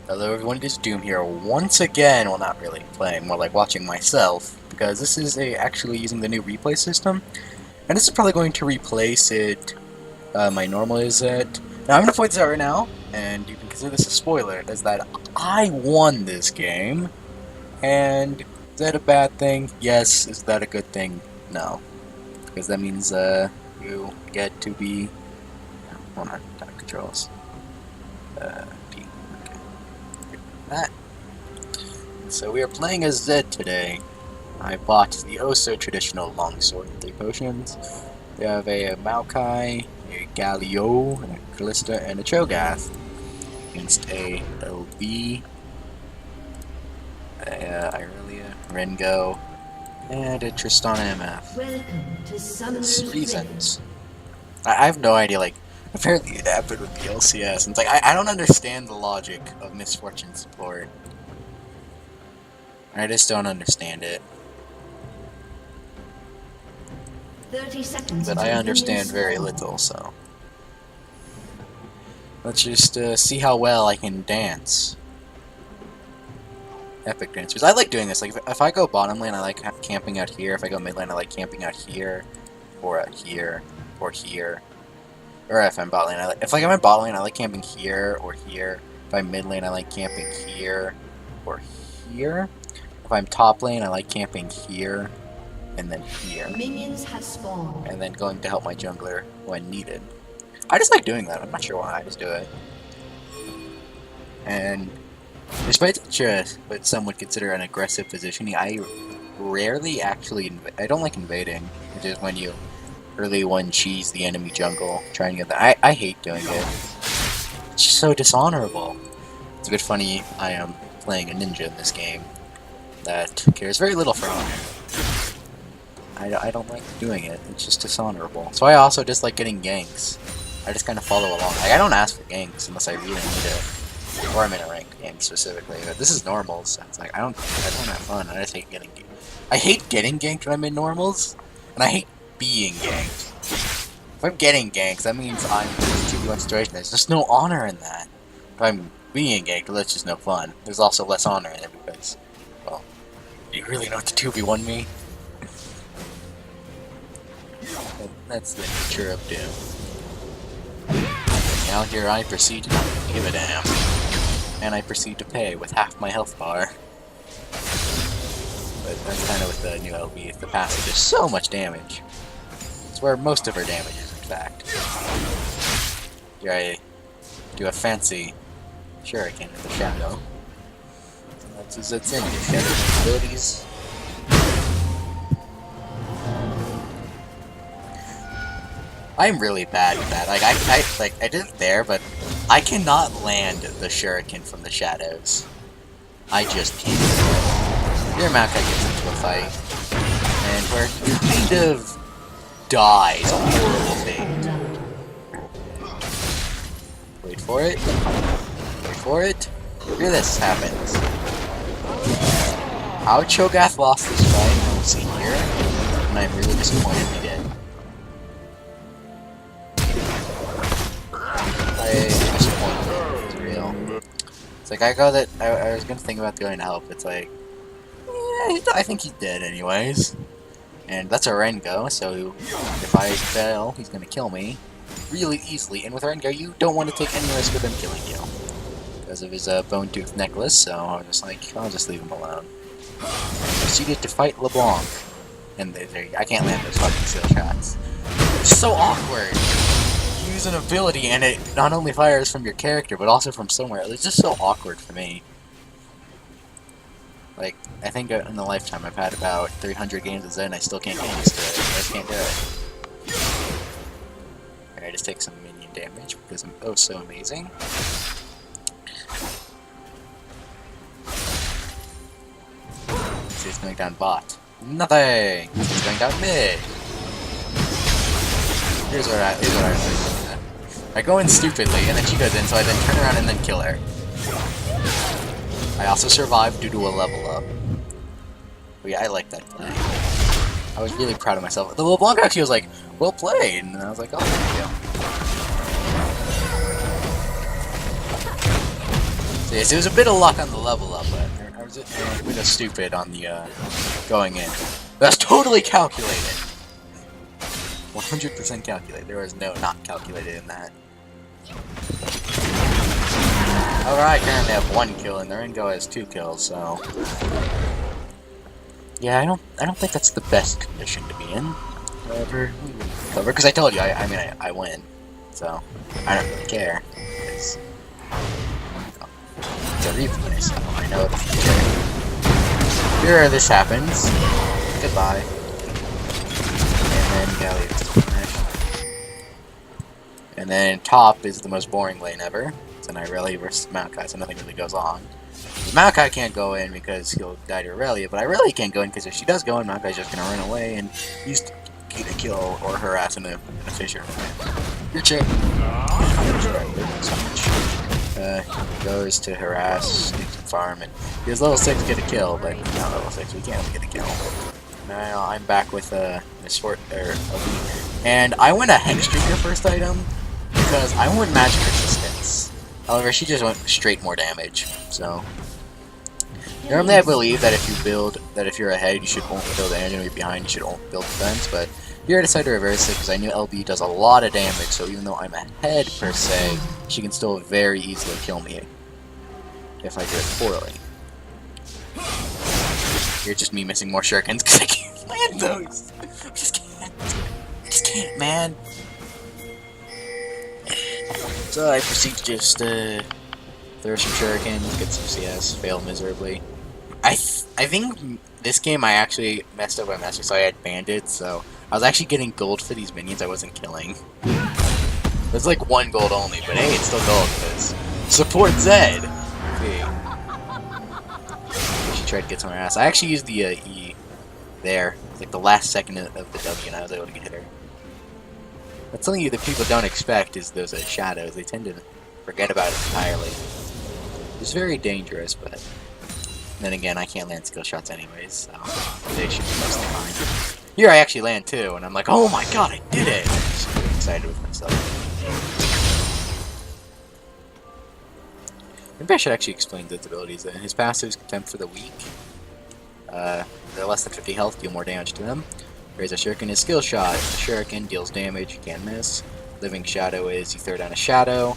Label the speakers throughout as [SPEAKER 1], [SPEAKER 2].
[SPEAKER 1] Hello everyone, it is Doom here once again. Well, not really playing, more like watching myself, because this is actually using the new replay system, and this is probably going to replace my normal Zed. Now I'm going to point this out right now, and you can consider this a spoiler, is that I won this game, and is that a bad thing? Yes. Is that a good thing? No. Because that means you get to be... Hold on, time controls. P. Okay. That. So we are playing as Zed today. I bought the oh-so-traditional longsword with 3 potions. We have a Maokai, a Galio, a Callista, and a Cho'Gath against a LB, a Irelia, Rengo, and a Tristana MF.
[SPEAKER 2] Welcome to Summoner's
[SPEAKER 1] Reasons. I have no idea, like, apparently it happened with the LCS, and it's like, I don't understand the logic of misfortune support. I just don't understand it.
[SPEAKER 2] 30 seconds.
[SPEAKER 1] But I understand very little, so... Let's just see how well I can dance. Epic dancers. I like doing this. Like, if I go bottom lane, I like camping out here. If I go mid lane, I like camping out here, or out here, or here. Or if I'm bot lane, if I'm in bot lane, I like camping here or here. If I'm mid lane, I like camping here or here. If I'm top lane, I like camping here and then here.
[SPEAKER 2] Minions have spawned.
[SPEAKER 1] And then going to help my jungler when needed. I just like doing that. I'm not sure why. I just do it. And despite what some would consider an aggressive positioning, I rarely actually I don't like invading, which is when you early one cheese the enemy jungle, trying to get that. I hate doing it. It's just so dishonorable. It's a bit funny. I am playing a ninja in this game that cares very little for honor. I don't like doing it. It's just dishonorable. So I also dislike getting ganks. I just kind of follow along. Like, I don't ask for ganks unless I really need it, or I'm in a ranked game specifically. But this is normals, so it's like I don't have fun. I just hate getting ganked. I hate getting ganked when I'm in normals, and I hate being ganked. If I'm getting ganked, that means I'm in a 2v1 situation. There's just no honor in that. If I'm being ganked, well, that's just no fun. There's also less honor in it because, well, do you really know what to 2v1 me? That's the nature of Doom. Now here I proceed to not give a damn. And I proceed to pay with half my health bar. But that's kind of with the new LB. The passive does so much damage. It's where most of her damage is, in fact. Here I do a fancy shuriken in the shadow. That's its in. Shadow abilities. I'm really bad with that. Like I did it there, but I cannot land the shuriken from the shadows. I just can't. Your Maokai gets into a fight, and where he kind of dies on a horrible fate. Wait for it. Wait for it. Here this happens. How Cho'Gath lost this fight, we'll see here, and I'm really disappointed he did. It's real. It's like I was gonna think about going to help. It's like, I think he's dead anyways, and that's a Rengo. So if I fail, he's gonna kill me really easily. And with Rengo, you don't want to take any risk of him killing you because of his bone tooth necklace. So I was just like, I'll just leave him alone. Proceeded to fight LeBlanc, and I can't land those fucking seal shots. It's so awkward. Use an ability and it not only fires from your character but also from somewhere. It's just so awkward for me. Like, I think in the lifetime I've had about 300 games of Zed and I still can't get used to it. I just can't do it. Alright, just take some minion damage because I'm oh so amazing. See, it's going down bot. Nothing! It's going down mid. Here's what I really do. I go in stupidly, and then she goes in, so I then turn around and then kill her. I also survived due to a level up. But yeah, I like that play. I was really proud of myself. The LeBlanc actually was like, well played, and I was like, oh, thank you. So yes, it was a bit of luck on the level up, but I was a bit of stupid on the going in. That's totally calculated. 100% calculated. There was no not calculated in that. Alright, currently have 1 kill, and their Ingo has 2 kills, so yeah, I don't think that's the best condition to be in. However, we will cover, because I told you, I win, so I don't really care. It's a replay, so I know the future. Here, this happens. Goodbye. And then Galley is finish. And then top is the most boring lane ever. It's an Irelia versus Maokai, so nothing really goes on. Maokai can't go in because he'll die to Irelia, but Irelia can't go in because if she does go in, Maokai's just gonna run away and he's gonna kill or harass in a fissure. Your chick. So much. Goes to harass, sneak some farm, and he was level 6 get a kill, but not level 6, we can't get a kill. Now I'm back with a sport and I went a Hexstreaker first item because I want magic resistance. However, she just went straight more damage. So normally I believe that if you're ahead, you should only build damage, and if you're behind, you should only build defense. But here I decided to reverse it because I knew LB does a lot of damage. So even though I'm ahead per se, she can still very easily kill me if I do it poorly. You're just me missing more shurikens because I can't land those. I just can't, man. So I proceed to just throw some shurikens, get some CS, fail miserably. I think this game I actually messed up my master, so I had bandits, so I was actually getting gold for these minions I wasn't killing. It's like 1 gold only, but hey, it's still gold because support Zed. Okay. She tried to get some ass. I actually used the E there, like the last second of the W, and I was able to get her. That's something that people don't expect is those shadows. They tend to forget about it entirely. It's very dangerous, but then again, I can't land skill shots anyways, so they should be mostly fine. Here I actually land too, and I'm like, oh my god, I did it! I'm so excited with myself. Maybe I should actually explain Zed's abilities. His passive is Contempt for the Weak. They're less than 50 health, deal more damage to them. Raise a shuriken is skill shot. The shuriken deals damage, you can't miss. Living shadow is you throw down a shadow.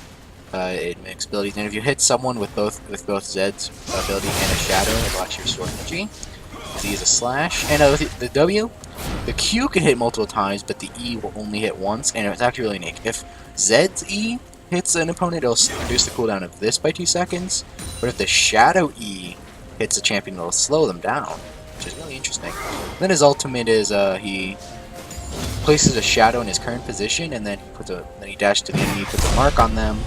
[SPEAKER 1] It makes abilities, and if you hit someone with both Zed's ability and a shadow, it blocks your sword energy. Z is a slash, and with the W, the Q can hit multiple times, but the E will only hit once, and it's actually really neat. If Zed's E hits an opponent, it'll reduce the cooldown of this by 2 seconds, but if the shadow E hits a champion, it'll slow them down, which is really interesting. Then his ultimate is he places a shadow in his current position, and then he dashes to the enemy, puts a mark on them,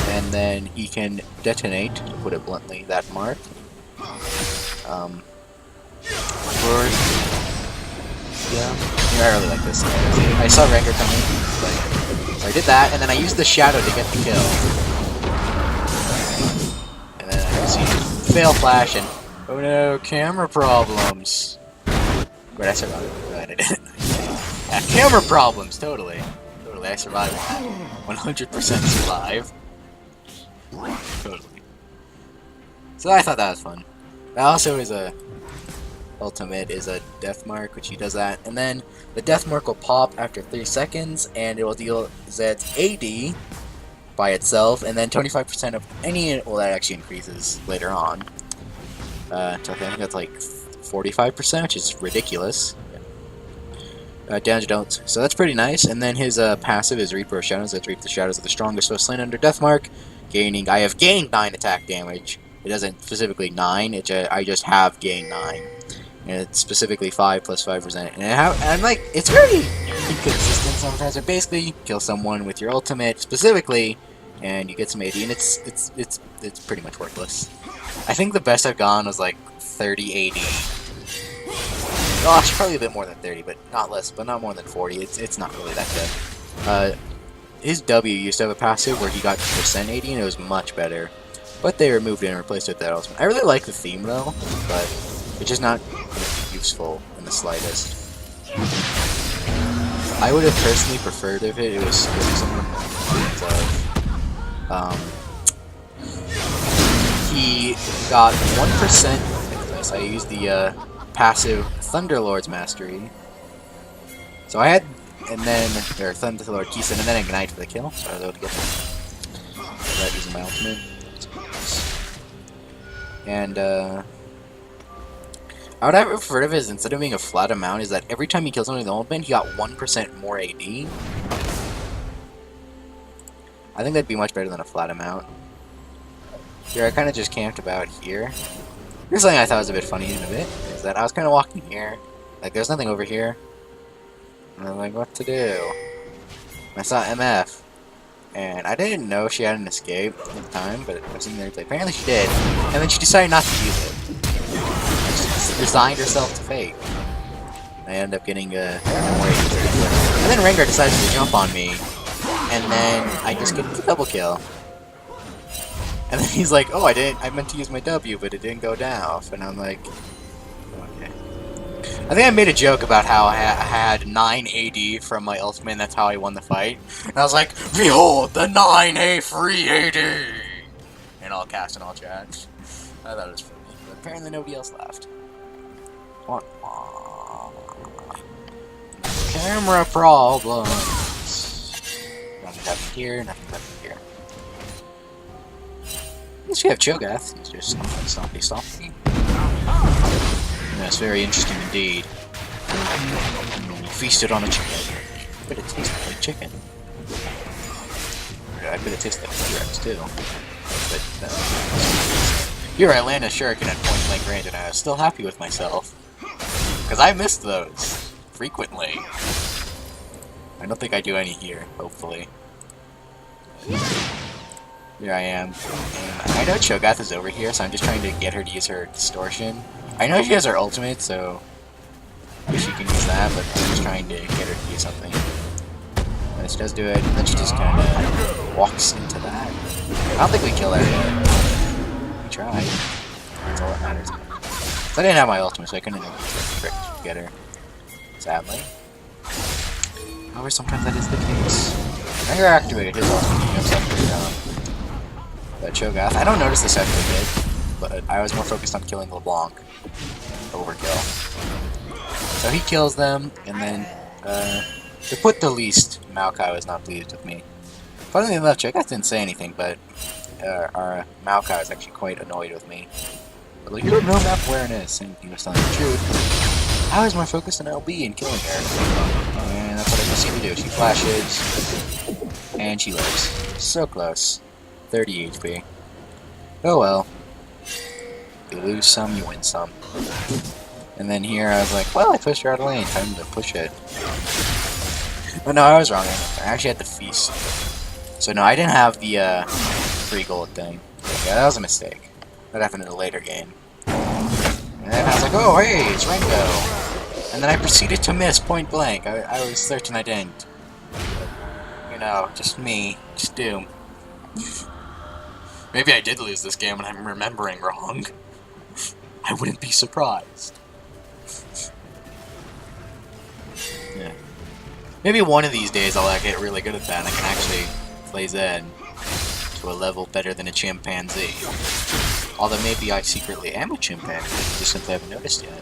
[SPEAKER 1] and then he can detonate, to put it bluntly, that mark. Yeah, I really like this. I saw Rengar coming, so I did that, and then I used the shadow to get the kill. And then I received fail flash, and oh no, camera problems. Wait, I survived. I didn't. Yeah, camera problems, totally. Totally, I survived. 100% survive. Totally. So I thought that was fun. That also is a ultimate is a death mark, which he does that, and then the death mark will pop after 3 seconds, and it will deal Zed's AD by itself, and then 25% of any. Well, that actually increases later on. So I think that's like 45%, which is ridiculous. Damage don't. So that's pretty nice. And then his passive is Reaper of Shadows. That's Reap the Shadows of the strongest foe slain under death mark. Gaining. I have gained 9 attack damage. It doesn't specifically 9. I just have gained 9. And it's specifically 5 plus 5%. And I'm like, it's very inconsistent sometimes. But basically, kill someone with your ultimate specifically, and you get some AD, and it's pretty much worthless. I think the best I've gone was like 30 AD. Oh, it's probably a bit more than 30, but not less, but not more than 40. It's not really that good. His W used to have a passive where he got percent AD, and it was much better. But they removed it and replaced it with that ultimate. I really like the theme though, but it's just not useful in the slightest. I would have personally preferred if it was someone he got 1% like this. I used the passive Thunderlord's Mastery. So I had, and then, or Thunderlord Keystone, and then Ignite for the kill, so I was able to get that using my ultimate. And, I would have preferred of it is, instead of being a flat amount, is that every time he kills someone with the ultimate, he got 1% more AD. I think that'd be much better than a flat amount. Here, I kind of just camped about here. Here's something I thought was a bit funny in a bit, is that I was kind of walking here, like there's nothing over here, and I'm like, what to do? And I saw MF, and I didn't know she had an escape at the time, but I was in there to play. Apparently she did, and then she decided not to use it. She resigned herself to fate. I ended up getting more AD. And then Rengar decided to jump on me, and then I just get the double kill. And then he's like, oh, I meant to use my W, but it didn't go down. And I'm like, okay. I think I made a joke about how I had 9 AD from my ultimate, and that's how I won the fight. And I was like, behold, the 9 free AD! In all cast and all chat. I thought it was funny, but apparently nobody else laughed. What? Camera problems. Nothing happened here, nothing happened here. At least we have Cho'Gath. He's just stompy. That's very interesting indeed. He feasted on a chicken. I bet it tastes like chicken. Yeah, I bet it tastes like T-Rex too. But here I land a shuriken at point blank range, and I was still happy with myself. Because I missed those frequently. I don't think I do any here, hopefully. Here I am. And I know Cho'Gath is over here, so I'm just trying to get her to use her distortion. I know she has her ultimate, so maybe she can use that, but I'm just trying to get her to do something. And she does do it, and then she just kind of walks into that. I don't think we kill her yet. We tried. That's all that matters. So I didn't have my ultimate, so I couldn't trick to get her. Sadly. However, sometimes that is the case. Rengar activated his ultimate, that Cho'Gath. I don't notice the set hit, but I was more focused on killing LeBlanc. Overkill. So he kills them, and then, to put the least, Maokai was not pleased with me. Funnily enough, Cho'Gath didn't say anything, but our Maokai was actually quite annoyed with me. But like, you don't know map awareness, and he was telling the truth. I was more focused on LB and killing her. And that's what I proceed to do. She flashes, and she lives. So close. 30 HP. Oh well. You lose some, you win some. And then here I was like, well, I pushed her out of lane. Time to push it. But no, I was wrong. I actually had the feast. So no, I didn't have the free gold thing. Yeah, that was a mistake. That happened in a later game. And then I was like, oh, hey, it's Rengo. And then I proceeded to miss point blank. I was certain I didn't. You know, just me. Just doom. Maybe I did lose this game and I'm remembering wrong. I wouldn't be surprised. Yeah. Maybe one of these days I'll get really good at that and I can actually play Zed to a level better than a chimpanzee. Although maybe I secretly am a chimpanzee, just simply haven't noticed yet.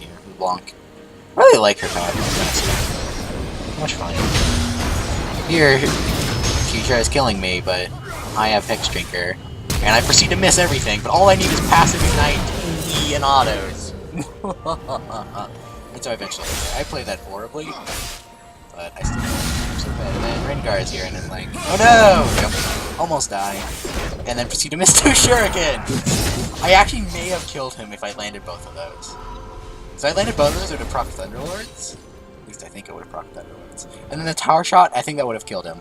[SPEAKER 1] Here, LeBlanc. I really like her path. Much fun. Here, she tries killing me, but I have Hex Drinker, and I proceed to miss everything, but all I need is passive Ignite, E, and autos. And so eventually, I played that horribly, but I still I'm so bad. And then Rengar is here, and I'm like, oh no! Yep. Almost die. And then proceed to miss 2 Shuriken! I actually may have killed him if I landed both of those. So I landed both of those, it would have proc Thunderlords. At least I think it would have proc Thunderlords. And then the tower shot, I think that would have killed him.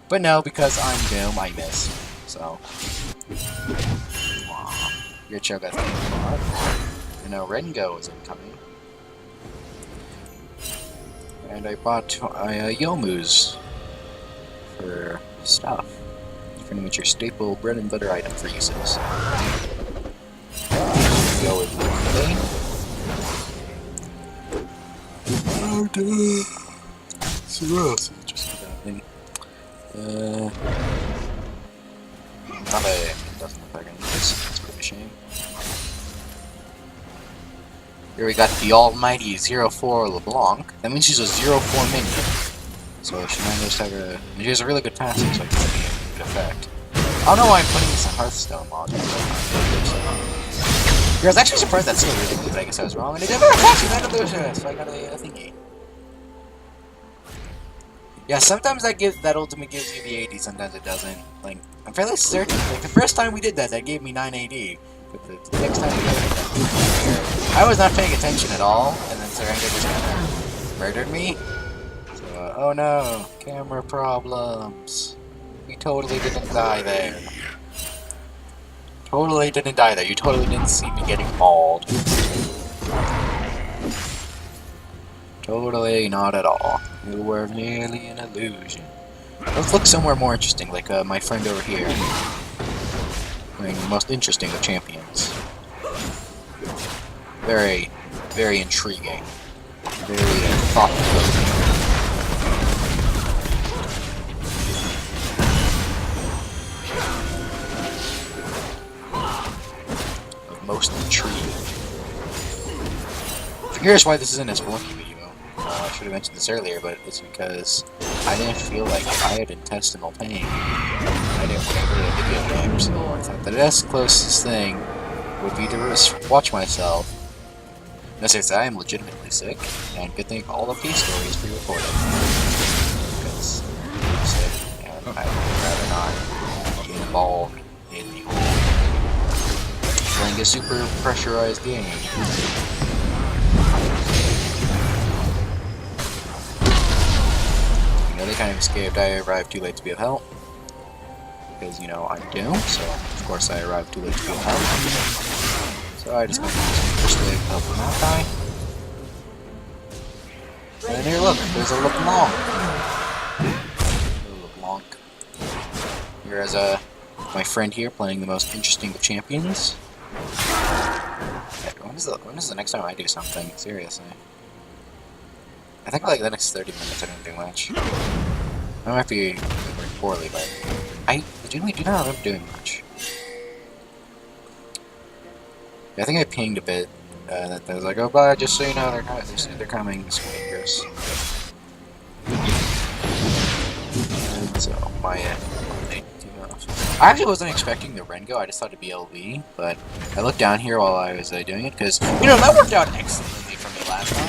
[SPEAKER 1] But no, because I'm Doom, I missed. So. Your Cho'Gath. And now Rengo is incoming. And I bought Yomu's for stuff. Pretty much your staple bread and butter item for uses. Go with Lane. Oh, dude. So else is just happening. Not that it doesn't look like anything. That's a bit of a shame. Here we got the almighty 04 LeBlanc. That means she's a 04 minion. So she might just have a... She has a really good passive, so it could be a good effect. I don't know why I'm putting this in Hearthstone logic. I was actually surprised that's still really good, but I guess I was wrong. And it never attacks with Andalusia, so I got a thingy. Yeah, sometimes that ultimate gives you the AD, sometimes it doesn't. Like, I'm fairly certain. Like, the first time we did that, that gave me 9 AD. But the next time we did it, I was not paying attention at all, and then Surrender just kind of murdered me. So, oh no, camera problems. We totally didn't die there. Totally didn't die there. You totally didn't see me getting mauled. Totally not at all. You were merely an illusion. Let's look somewhere more interesting, like my friend over here. Playing the most interesting of champions. Very, very intriguing. Very thought-provoking. Most intriguing. Here's why this isn't a Spelunky video. I should have mentioned this earlier, but it's because I didn't feel like I had intestinal pain. I didn't want to play a video game, so I thought the next closest thing would be to watch myself. No, seriously, I am legitimately sick, and good thing all of these stories pre-recorded. Because I'm sick, and I would rather not get involved in the whole playing a super pressurized game. You know, they kind of escaped. I arrived too late to be of help. Because, you know, I'm doomed, so of course I arrived too late to be of help. So I just got to use my first wave to help them not die. And here, look, there's a LeBlanc. LeBlanc. Here's my friend here playing the most interesting of champions. When is the next time I do something? Seriously. I think like the next 30 minutes I don't do much. I might be doing poorly, but I generally do not remember doing much. Yeah, I think I pinged a bit. That was like, oh, bye, just so you know, they're coming this way, Chris. And so, I actually wasn't expecting the Rengo, I just thought it'd be LV, but I looked down here while I was doing it, because, you know, that worked out excellently for me last time.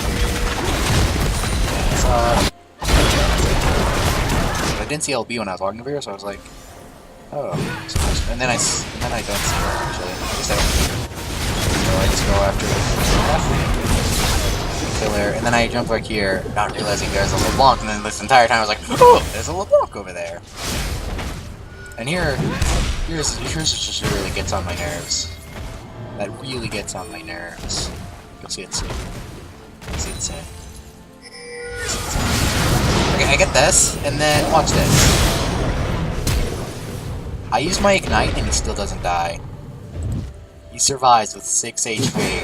[SPEAKER 1] Yeah, I didn't see LB when I was walking over here, so I was like, oh. And then I don't see her, actually. I guess I don't see her. So I just go after the kill her, and then I jump back here, not realizing there's a LeBlanc, and then this entire time I was like, oh, there's a LeBlanc over there. And here's just really gets on my nerves. That really gets on my nerves. You'll see it soon. You'll see it soon. Okay, I get this, and then watch this. I use my Ignite, and he still doesn't die. He survives with 6 HP.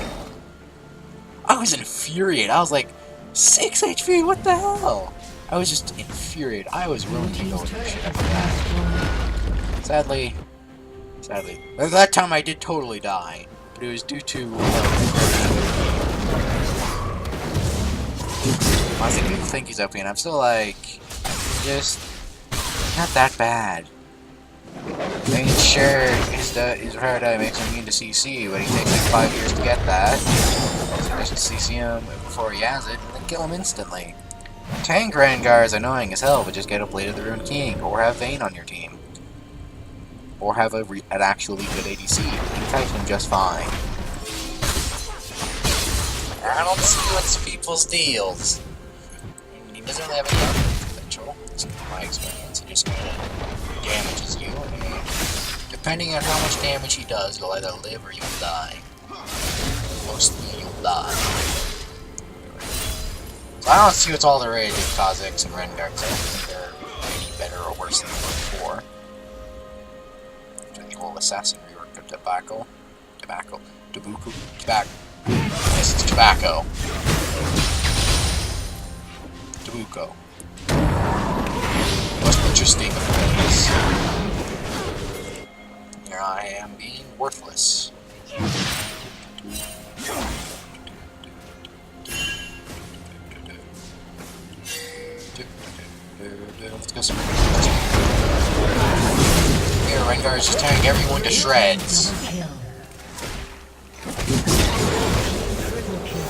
[SPEAKER 1] I was infuriated. I was like, 6 HP? What the hell? I was just infuriated. I was willing to go with this shit after that. Sadly, that time I did totally die, but it was due to honestly, people think he's OP, and I'm still like, just not that bad. I mean, sure, his paradigm makes him immune to CC, but he takes like 5 years to get that. So just CC him before he has it, and then kill him instantly. Tank Rengar is annoying as hell, but just get a Blade of the Ruined King, or have Vayne on your team. Or have an actually good ADC. You can fight him just fine. I don't see what's people's deals. He doesn't really have any damage potential. That's my experience. He just kind of damages you, and depending on how much damage he does, you'll either live or you'll die. Mostly you'll die. So I don't see what's all the rage with Kha'Zix and Rengar, because I don't think they're any better or worse than they were before. The whole assassin rework of tobacco. Yes, it's tobacco. Tabuco. Most interesting phrase. Here I am being worthless. Let's go some. Here, Rengar is just tearing everyone to shreds.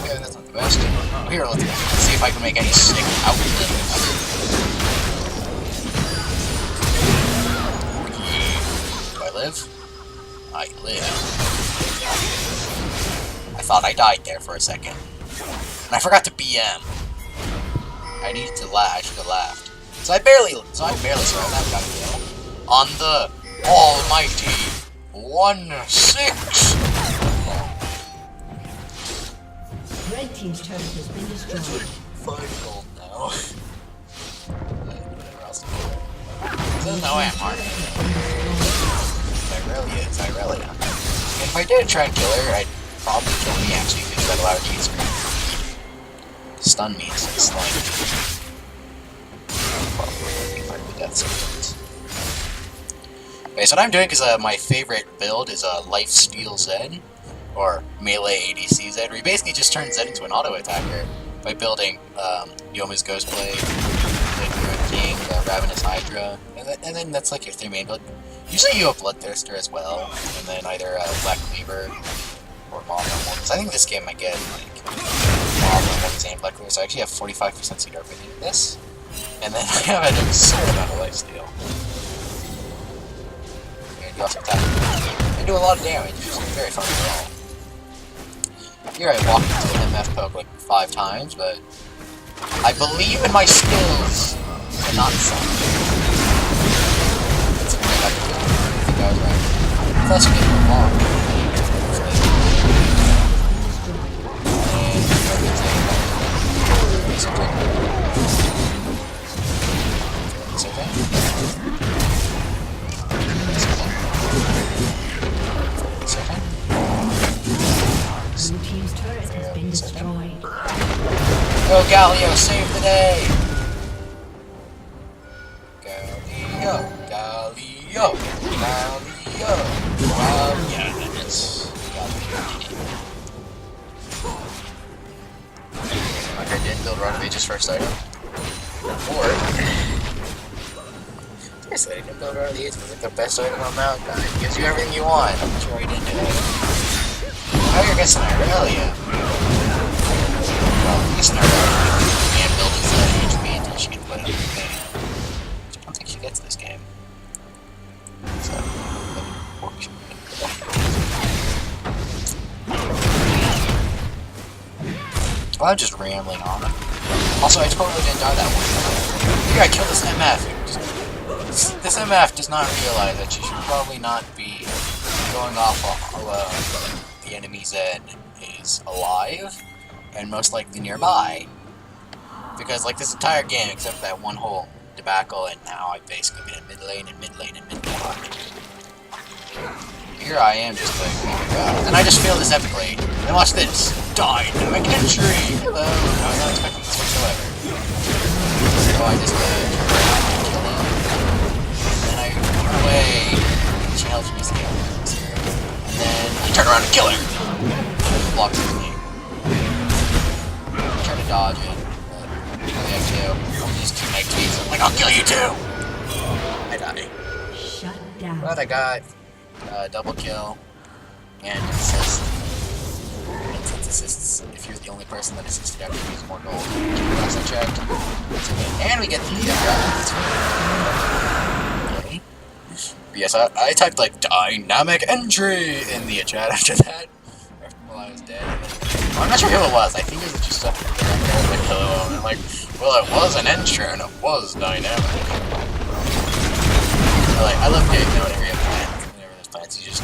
[SPEAKER 1] Okay, that's not the best. Here, let's see if I can make any sick outlive. Do I live? I live. I thought I died there for a second. And I forgot to BM. I needed to laugh. I should have laughed. So I barely survived that without a kill. On the almighty 1-6.
[SPEAKER 2] Red team's turret has been destroyed.
[SPEAKER 1] 5 gold now. Whatever else. There's no way I'm hard. I really is. I really am. And if I did try and kill her, I'd probably kill me actually because I'd allow her to use her. Stun me instead of slime. Probably part of the death sentence. Okay, so what I'm doing, because my favorite build is Lifesteal Zed, or Melee ADC Zed, where you basically just turn Zed into an auto-attacker by building Yoma's Ghostblade, the King, the Ravenous Hydra, and then that's like your 3 main build. Usually you have Bloodthirster as well, and then either Black Cleaver or Mob on Ones. I think this game might get like Mob on Ones and Black Cleaver, so I actually have 45% CDR for this. And then I have an absurd amount of lifesteal. And you also attack. And do a lot of damage, which is very fun as well. Here I walked into an MF poke like 5 times, but I believe in my skills, but not some. That's a great idea. I think I was right. Plus you get more long. It's okay. It's okay.
[SPEAKER 2] Blue team's turret has been destroyed.
[SPEAKER 1] Go Galio, save the day! Galio, Galio, Galio. Yeah, that's like I didn't build Rotomage's first item. Or seriously, I didn't build Rotomage's. It's like the best item on Mountain Guy. It gives you everything you want. I'm sure I didn't do it. Oh, you're guessing Irelia. Well, I'm guessing Irelia can't build his HP until she can put up the game. I don't think she gets this game. So, well, I'm just rambling on. Also, I totally didn't die that one. Here, I killed this MF. This MF does not realize that she should probably not be going off the enemy Zed is alive and most likely nearby. Because, like, this entire game, except for that one whole debacle, and now I've basically been in mid lane and mid lane and mid lane. Here I am just like, oh my god. And I just failed this epically. And watch this. Dynamic entry! Hello. I was not expecting this whatsoever. So I just turned around and killed him. And then I run away. And she helps me escape. And then I turn around and kill her. And blocks me. I try to dodge it. But really I do. I'll just do my tweets. I'm like, I'll kill you too! I die.
[SPEAKER 2] Shut down.
[SPEAKER 1] But I got double kill and assist. And since assists, if you're the only person that assisted after you use more gold, last I checked. And we get the okay. Yes, I typed like dynamic entry in the chat after that. While I was dead. Well, I'm not sure who it was. I think it was just stuff like hello. And I'm like, well, it was an entry and it was dynamic. I love getting out every plants, you just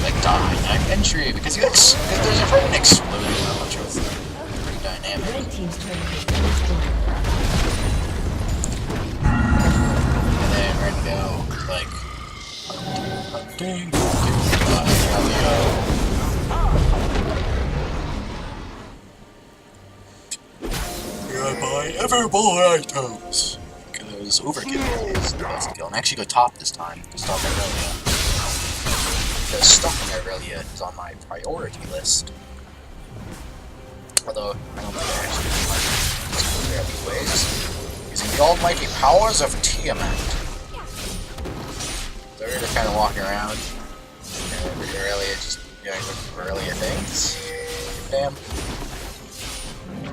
[SPEAKER 1] like dynamic entry because there's a freaking explosion. I'm not sure what's pretty dynamic.
[SPEAKER 2] Red team's turret has been destroyed.
[SPEAKER 1] And then we're gonna go like hunting. Yeah, I buy every bull items because Because overkill is the best kill. And actually go top this time to stop Irelia. Because stopping Irelia is on my priority list. Although, I don't think I actually do much these ways. Using the almighty powers of Tiamat. So we're just kind of walking around. And Irelia just doing Irelia things. Damn.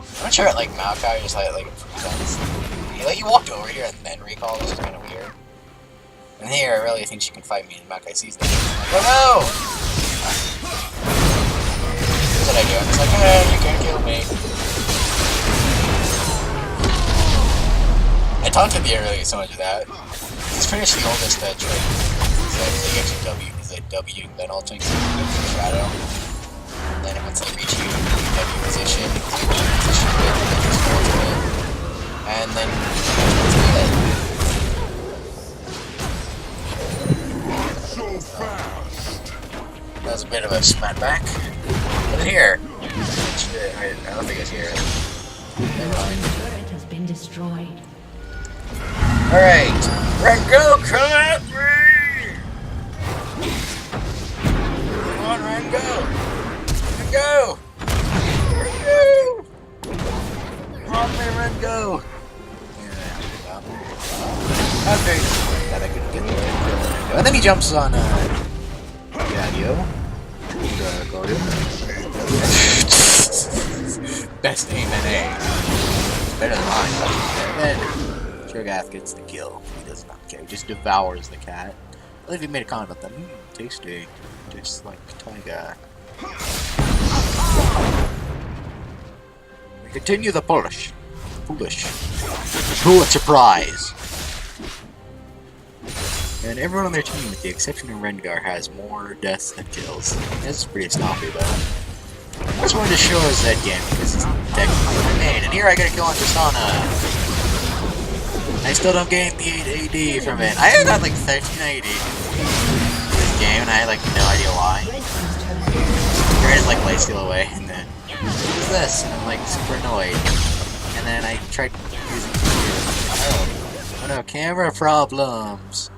[SPEAKER 1] I'm not sure like Maokai just like presents. He walked over here and then recalled, which is kind of weird. And here I really think she can fight me, and Maokai sees that. I'm like, oh no! That's what I do. I'm just like, hey, you can't kill me. I taunted the Irelia so much of that. It's pretty much the oldest trick. He actually is a W, then ulting Shadow. And then once I reach you, W position, and then so fast. That was a bit of a smackback. But then here, I don't think it's here. Never mind.
[SPEAKER 2] The turret has been destroyed.
[SPEAKER 1] Alright, Rengo, come at me! Come on, Rengo! Rengo! Rengo! Come on, Rengo! Okay, that I could get there. And then he jumps on, Gadio. Best aim in A. Better than mine. And then Shurgath gets the kill. He does not care. He just devours the cat. I believe he made a comment about that. Tasty. Tastes like tiger. We continue the Polish. Pulitzer Prize. And everyone on their team, with the exception of Rengar, has more deaths than kills. This is pretty sloppy, but I just wanted to show a Zed game because it's technically my main. And here I get a kill on Tristana. I still don't gain the 8 AD from it. I got like 1380 this game, and I had like no idea why. Here is like lifesteal away, and then what is this? And I'm like super annoyed. And then I tried using oh no, camera problems.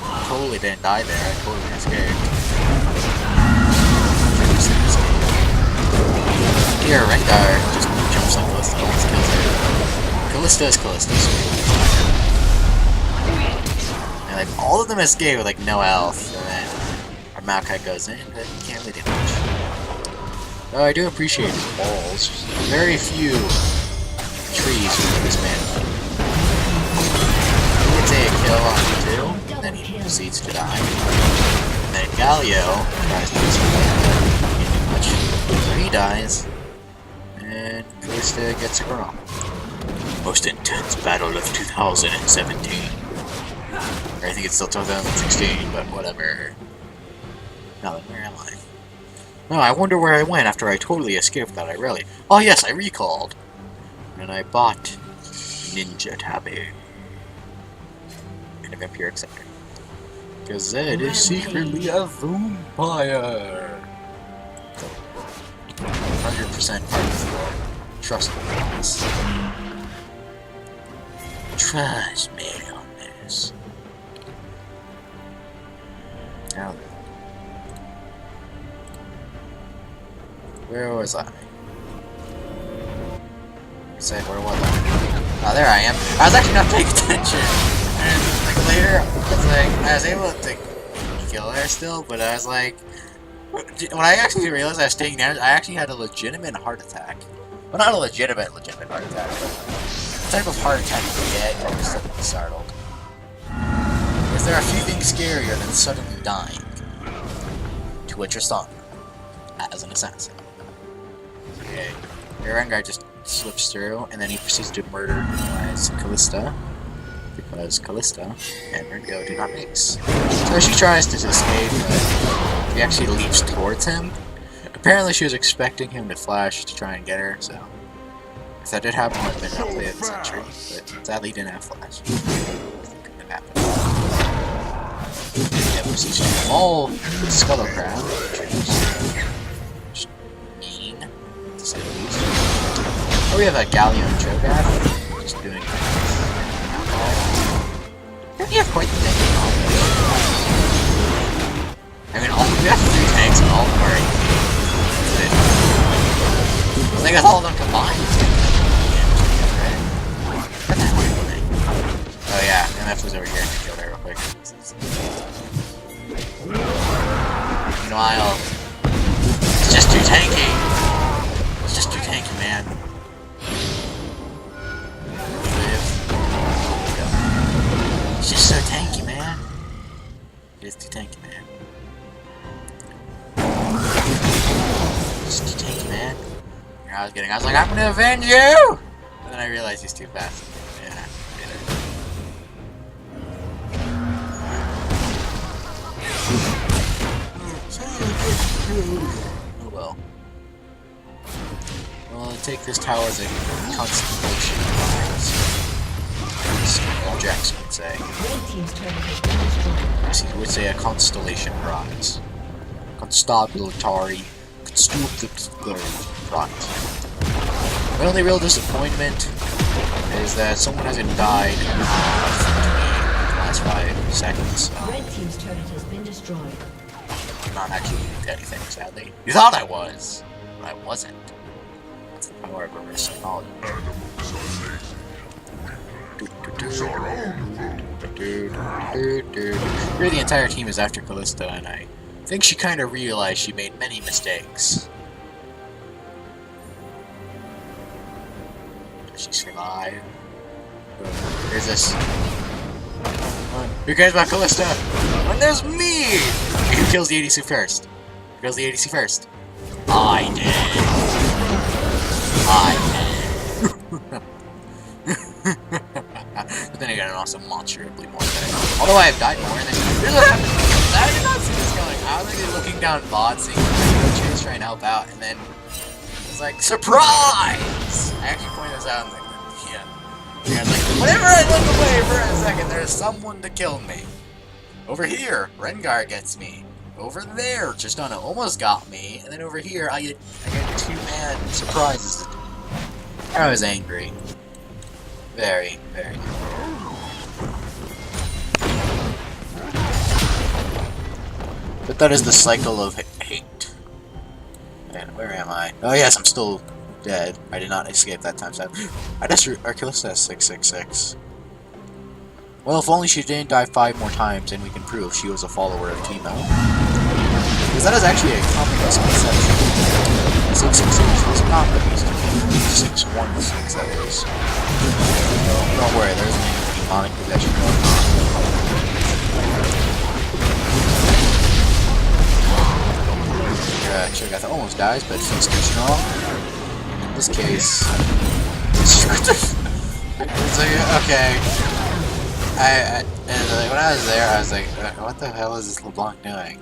[SPEAKER 1] I totally didn't die there, I totally escaped. Here, Rengar just jumps on Callista and kills her. Callista is Callista. And like all of them escape with like no health, and then our Maokai goes in, but he can't really do much. Though I do appreciate his balls. Very few trees with this man. He gets a kill on 2, and then he proceeds to die. And then Galio tries to do something much. So he dies, and Callista gets a girl. Most intense battle of 2017. Or I think it's still 2016, but whatever. Now then, where am I? Oh, I wonder where I went after I totally escaped that Irelia. Oh yes, I recalled. And I bought Ninja Tabi. In a vampiric sector. Because Zed is secretly a vampire. 100% part of the trust me on this. Trust me on this. Now, where was I? Say, where was I? Oh, there I am. I was actually not paying attention. And like later, I was able to kill her still, but I was like, when I actually realized I was staying down, I actually had a legitimate heart attack. Well, not a legitimate heart attack, but the type of heart attack you get when you're suddenly startled. Because there are a few things scarier than suddenly dying to a Tristana as an assassin. Okay, Rengar just slips through, and then he proceeds to murder Callista, because Callista and Rengo do not mix. So she tries to escape, but he actually leaps towards him. Apparently she was expecting him to flash to try and get her, so if that did happen, it would have been outplayed at the century, but sadly he didn't have flash. Couldn't have happened. Yeah, proceeds to maul the Skullo Crab, which is mean, to say the least. Oh, we have a Galio and Cho'Gath, just doing alcohol. quite the tanky combo. I mean, we have 3 tanks and all of them are AP. That's it. I guess all of them combined. Oh yeah, MF was over here and killed her real quick. Meanwhile, it's just too tanky. It's just too tanky, man. It's just so tanky, man. It's too tanky, man. It's too tanky, man. Here I was like, I'm gonna avenge you! And then I realized he's too fast. Yeah, oh well. Well, I'll take this tower as a constellation of mines. Well, Jackson would say. Yes, he would say a constellation rise. Constabulary. Rise. My only real disappointment is that someone hasn't died in the last 5 seconds.
[SPEAKER 2] Red team's turret has been destroyed.
[SPEAKER 1] I'm not actually doing anything, sadly. You thought I was, but I wasn't. That's the power of reverse psychology. Here the entire team is after Callista, and I think she kind of realized she made many mistakes. She survived. Here's this. Who cares about Callista? When there's me! Who kills the ADC first? Who kills the ADC first? I did. But then again, I'm also monstrably more better. Although I have died more, and then here's what happened. I did not see this going. I was like looking down bot, seeing Chase trying to help out, and then it's like, surprise! I actually pointed this out, and I was like, whenever I look away for a second, there's someone to kill me. Over here, Rengar gets me. Over there, Tristana almost got me, and then over here, I get 2 mad surprises. I was angry. Very, very. But that is the cycle of hate. And where am I? Oh yes, I'm still dead. I did not escape that time. I just Callista has 666. Well, if only she didn't die 5 more times, and we can prove she was a follower of Teemo. Because that is actually a common misconception. 666 was not the beast. 616 that is. Don't worry, there's any demonic possession going on. Sugar almost dies, but she's too strong. In this case, it's like, okay. When I was there, I was like, what the hell is this LeBlanc doing?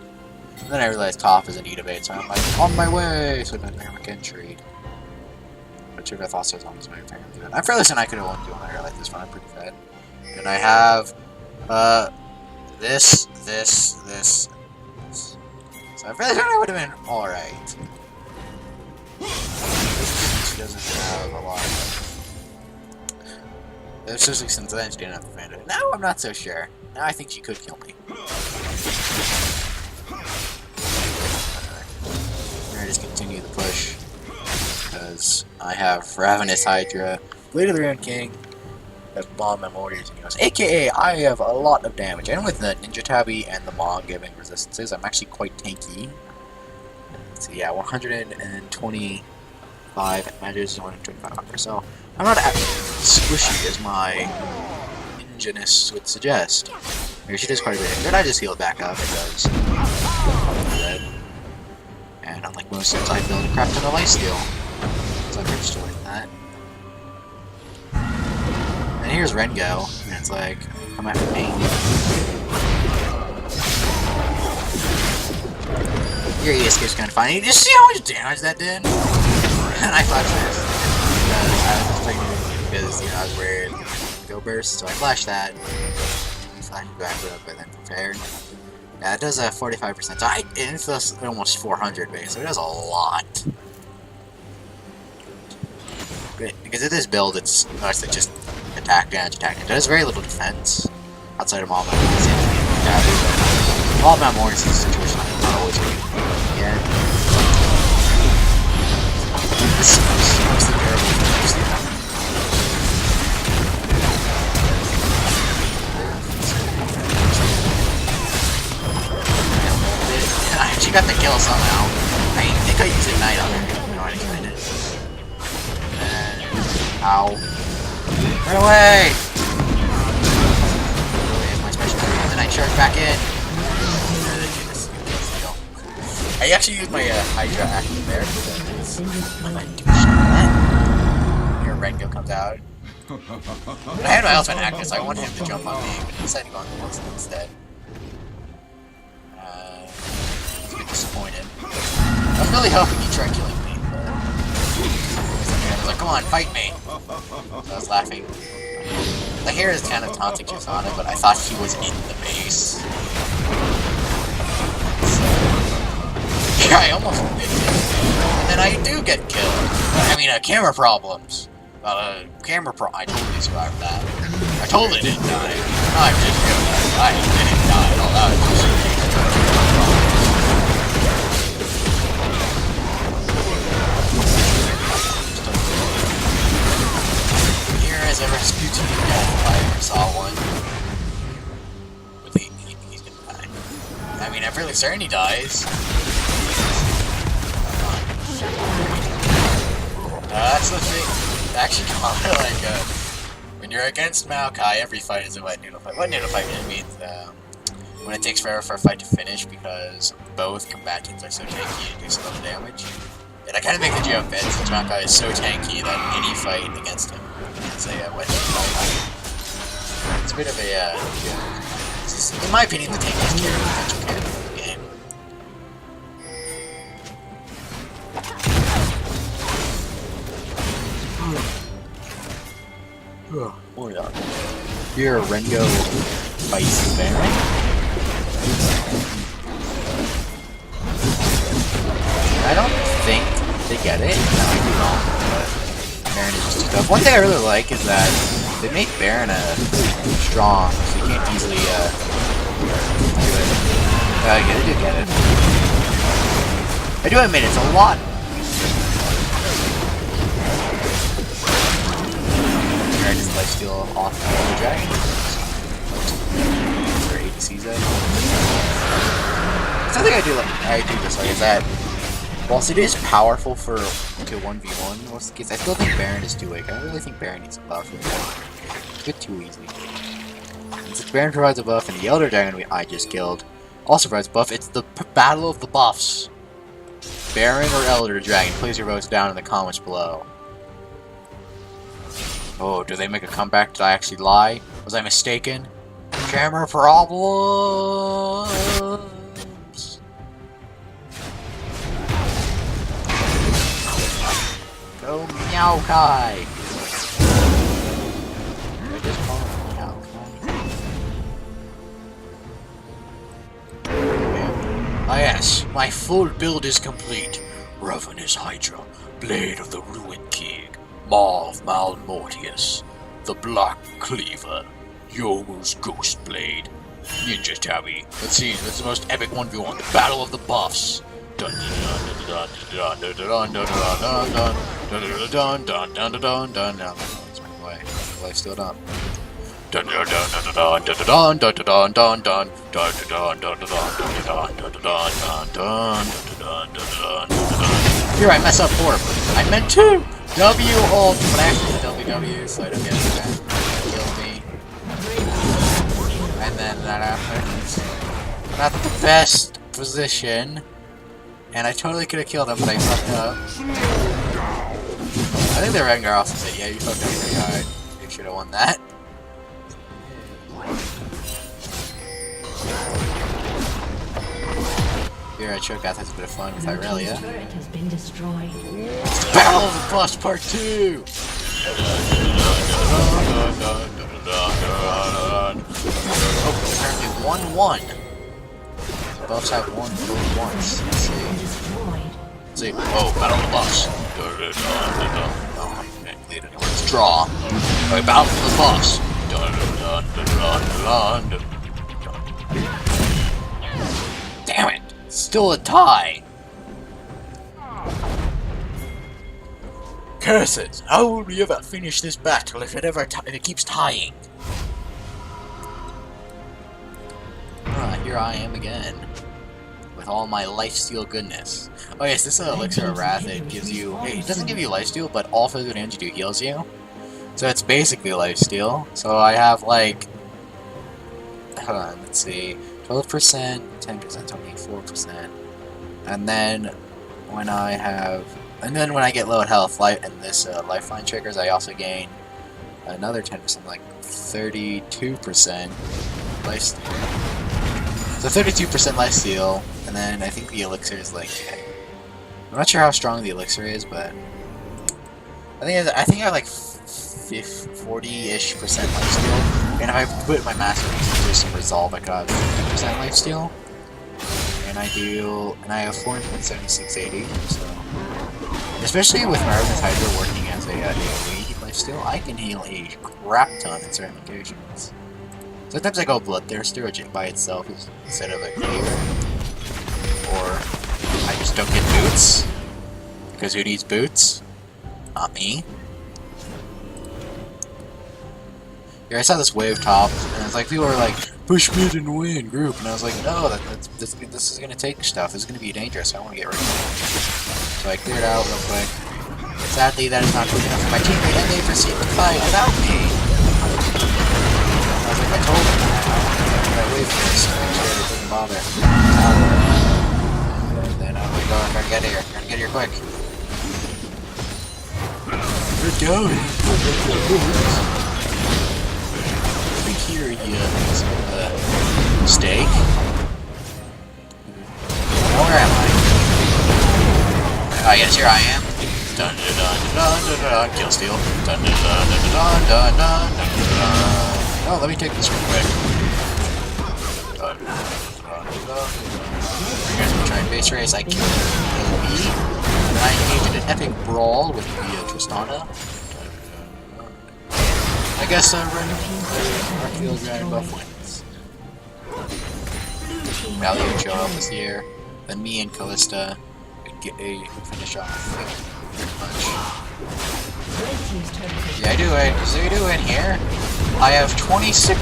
[SPEAKER 1] And then I realized Toph is in need of aid, so I'm like, on my way! So then I can trade. But Sugar also is on his way, apparently. I'm fairly certain I could have won doing I like this one, I'm pretty fed. And I have, this. So I'm fairly certain I would have been alright. She doesn't have a lot of... Especially since then she didn't have the Fandom. Now I'm not so sure. Now I think she could kill me. I'm gonna just continue the push. Because I have Ravenous Hydra, Blade of the Ruined King, that Bomb Memorials and yours. AKA, I have a lot of damage. And with the Ninja Tabby and the Mog giving resistances, I'm actually quite tanky. So yeah, 125 matches, 125 hunger. So I'm not as squishy as my ingenus would suggest. Maybe she does quite a bit of good. I just heal it back up because and unlike most sets, I build a crap ton of lifesteal. So I'm pretty sure with that. And here's Rengo, and it's like, come after me. Your ESK's kind of funny. You just see how much damage that did? And I thought this. Because you know, I was worried go burst, so I flashed that. Flashed back up and then prepared. Yeah, it does a 45%. So it does almost 400 base, so it does a lot. Good, because of this build, it's mostly just attack damage. It does very little defense. outside of all my all my mornings in this situation I'm not always good. Yeah. This is mostly terrible. I actually got the kill somehow. I think I used Ignite on her. No, I didn't it. Ow. Run away! My special move, and then I charge back in. I actually used my Hydra action there because I'm not doing shit. Here, Rengo comes out. But I had my ultimate active, so I wanted him to jump on me, but he decided to go on the Wilson instead. I was a bit disappointed. I was really hoping he'd try killing me, but I was like, come on, fight me! So I was laughing. The hair is kind of taunting just on it, but I thought he was in the base. I almost did kill him. And then I do get killed. I mean, camera problems. I totally survived that. I totally didn't die. I just killed that. I didn't die at all. That was just here is a rescue team death if I ever saw one. But he's gonna die. I mean, I'm fairly certain he dies. That's the thing. Actually, when you're against Maokai, every fight is a wet noodle fight. Wet noodle fight means when it takes forever for a fight to finish because both combatants are so tanky and do so little damage. And I kind of make the joke that since Maokai is so tanky that any fight against him is a wet noodle fight. It's a bit of a, in my opinion, the tankiest character in the game. Oh yeah. Here, Rengo fights Baron. I don't think they get it. No, I do not. But Baron is just too tough. One thing I really like is that they make Baron strong, so you can't easily do it. I do get it. I do admit it's a lot. I just lifesteal off the dragon. For ADC Zed. Something I do dislike is that whilst it is powerful for to 1v1 most of the cases, I still think Baron is too weak. I really think Baron needs a buff. It's a bit too easy. And since Baron provides a buff and the Elder Dragon I just killed also provides a buff, it's the battle of the buffs. Baron or Elder Dragon, place your votes down in the comments below. Oh, do they make a comeback? Did I actually lie? Was I mistaken? Camera problems! Go Meowkai! I just call him Meowkai. Ah yes, my full build is complete. Ravenous Hydra, Blade of the Ruined King, Maw of Malmortius, the Black Cleaver, Yomu's Ghost Blade, Ninja Tabby. Let's see, that's the most epic 1v1, the Battle of the Buffs. Dun dun dun dun dun dun dun dun dun dun dun dun dun dun. Let's make my way. Life's still up. Dun dun dun dun dun dun dun dun dun dun dun dun dun dun dun. Here I mess up horribly. I meant to W ult, but I actually did WW, so I don't get it back. Kill me. And then that happens. Not the best position. And I totally could have killed him, but I fucked up. I think the Rengar also said, yeah, you fucked up pretty hard. You should have won that. Here at Cho'Gath has a bit of fun with Irelia. Battle of the Buffs Part 2! Oh, apparently 1-1. The Buffs have won both once. Let's see. Let's see. Oh, Battle of the Buffs. Oh, I can't lead anyone. Let's draw. Okay, Battle of the Buffs. Damn it! Still a tie! Curses! How will we ever finish this battle if it keeps tying? Here I am again. With all my lifesteal goodness. Oh yes, this Elixir of Wrath, it gives you... It doesn't give you lifesteal, but all physical damage you do heals you. So it's basically lifesteal. So I have like... Hold on, let's see. 12%, 10%, 24%. And then when I have... And then when I get low at health, and this lifeline triggers, I also gain another 10%, like 32% lifesteal. So 32% lifesteal, and then I think the elixir is like... I'm not sure how strong the elixir is, but... I think I have like 40-ish% lifesteal. And if I put my masterpiece into some resolve, I got 50% lifesteal. And I have 476 AD, so... Especially with Marvin's Hydra working as a AoE lifesteal, I can heal a crap ton in certain occasions. Sometimes I go Bloodthirster by itself instead of a cleaver. Or I just don't get boots. Because who needs boots? Not me. Here, I saw this wave top, and it's like people were like, push mid and win group, and I was like, no, this is gonna take stuff. This is gonna be dangerous. I want to get rid of it. So I cleared out real quick. Sadly, that is not quick enough for my teammate, and they proceed to fight without me. I was like, I told him that I wait for this, so make sure it doesn't bother. And then I'm like, oh, I'm gonna get here. I'm gonna get here quick. We're going. I think here he has steak. Now where am I? Oh yes, here I am. Dun dun dun dun dun dun. Kill steal. Dun dun dun dun dun dun dun dun dun. Oh, let me take this real quick. Dun dun dun dun dun. You guys will try and base race. I killed AoE. And I engaged in an epic brawl with the Tristana. I guess Arfield ran buff wins. Valiant show up this year. Then me and Callista get a finish off. Yeah, I do it. So you do it here. I have 26.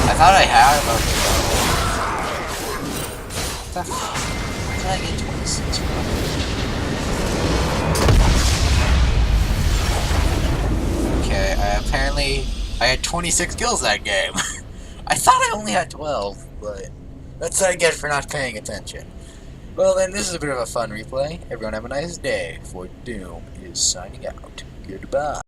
[SPEAKER 1] I thought I had about. Where did I get 26 from? Okay, apparently I had 26 kills that game. I thought I only had 12, but that's what I get for not paying attention. Well then, this is a bit of a fun replay. Everyone have a nice day, for Doom is signing out. Goodbye.